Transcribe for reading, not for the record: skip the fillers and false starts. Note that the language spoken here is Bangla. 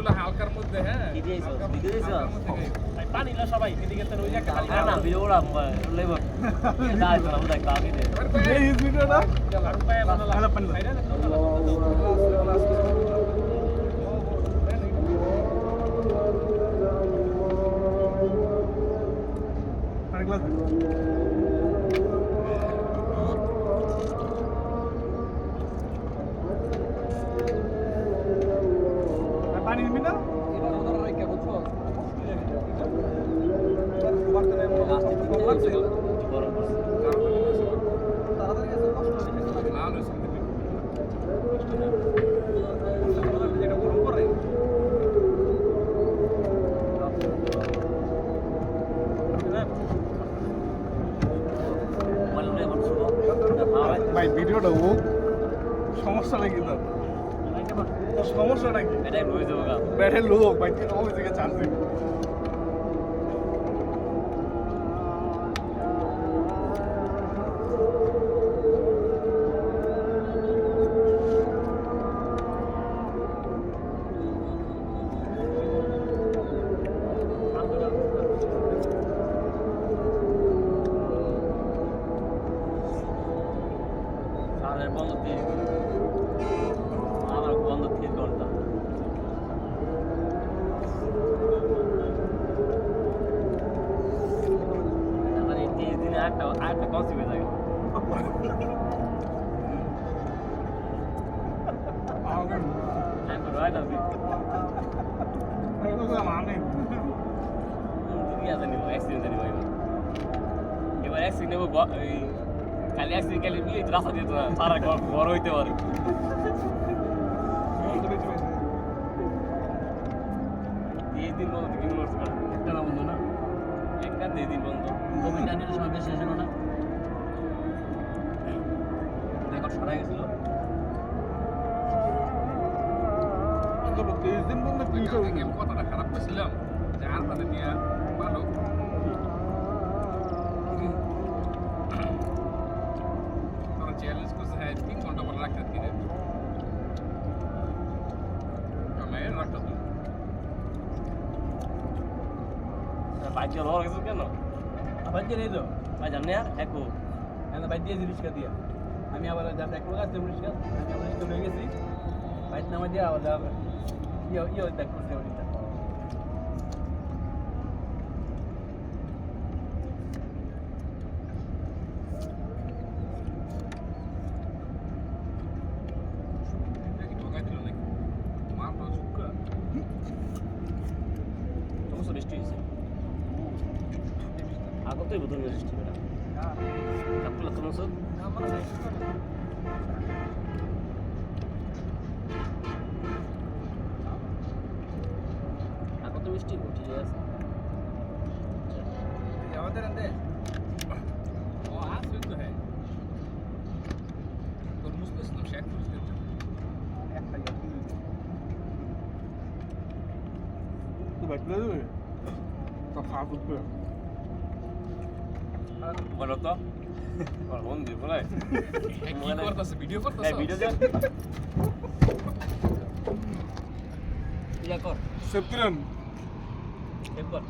এগুলো হালকার মধ্যে হ্যাঁ কি দিয়েছো ভিডিও দিয়েছো পানি না সবাই এদিকে তো ওই যে একটা পানি না ভিডিও ওরা লেবর দাই তো আমরা একটা আগে দে এই ভিডিওটা লাড়ু পায় বানালা হ্যালো পানি আর গ্লাস পানি নিবি না গরম করছে লাল হয়েছে যেটা গরম করে বল লেবর শুভ ভাই ভিডিওটা ও সমস্যাটা কি তোর সমস্যাটা কি এটাই লই যাবো গা ব্যাটের লোক ভাই ওই থেকে চার্জ দিবি সারের বন্ধ 30 আমার বন্ধ 30 ঘন্টা আমার এই 30 দিনে আরেকটা কনসি হয়ে যায় আমি তো রাইট আছি মানে দুনিয়া জানি অ্যাক্সিডেন্ট জানি ভাই এবার অ্যাক্সিডেন্ট নেবো কালি অ্যাক্সিডেন্ট কালি নিয়ে রাস্তা দিয়ে তো সারা ঘর হইতে পারে এই দিন বন্ধ কি মনে হচ্ছে একটা না বন্ধু না একটা এই দিন বন্ধ তুমি জানিস সময় বেশি ছিল না রেকর্ড সরা গেছিল অন্তত 23 দিন বন্ধ কি আগে আমি কথাটা খারাপ করছিলাম যে আর তাদের নিয়ে ভালো তারা চ্যালেঞ্জ করছে হ্যাঁ 3 ঘন্টা পরে রাখতে দিনে আমি রাখতে দিই বাইক দিয়ে রওনা গেছে কেন আবার যে নিল ভাই জানি আর একো আমি বাইক দিয়ে রিক্সা দিয়া আমি আবার যা এক লোক আছে রিক্সা আমি আবার রিক্সা নিয়ে গেছি বাইক নামা দিয়ে আবার যাবে ইয়ে দেখ করতে পারি দেখি ঠকাই দিল নাকি মারটা চুক্কা সমস্যা বৃষ্টি হয়েছে আগতেই বোধ হয় বৃষ্টি বেটা কাপড় সমস্যা আগতে বৃষ্টি উঠে আছে আমাদের আনতে ও আসবে তো হ্যাঁ তোর মুসলিম না শেখ মুসলিম তো ভাই প্লে দেবে তো খাওয়া করতে বলো তো ফোন দিব বলে কি করতেছে ভিডিও করতেছে এই ভিডিও দেখ ইয়া কর সেপ্টেম্বর সেভ কর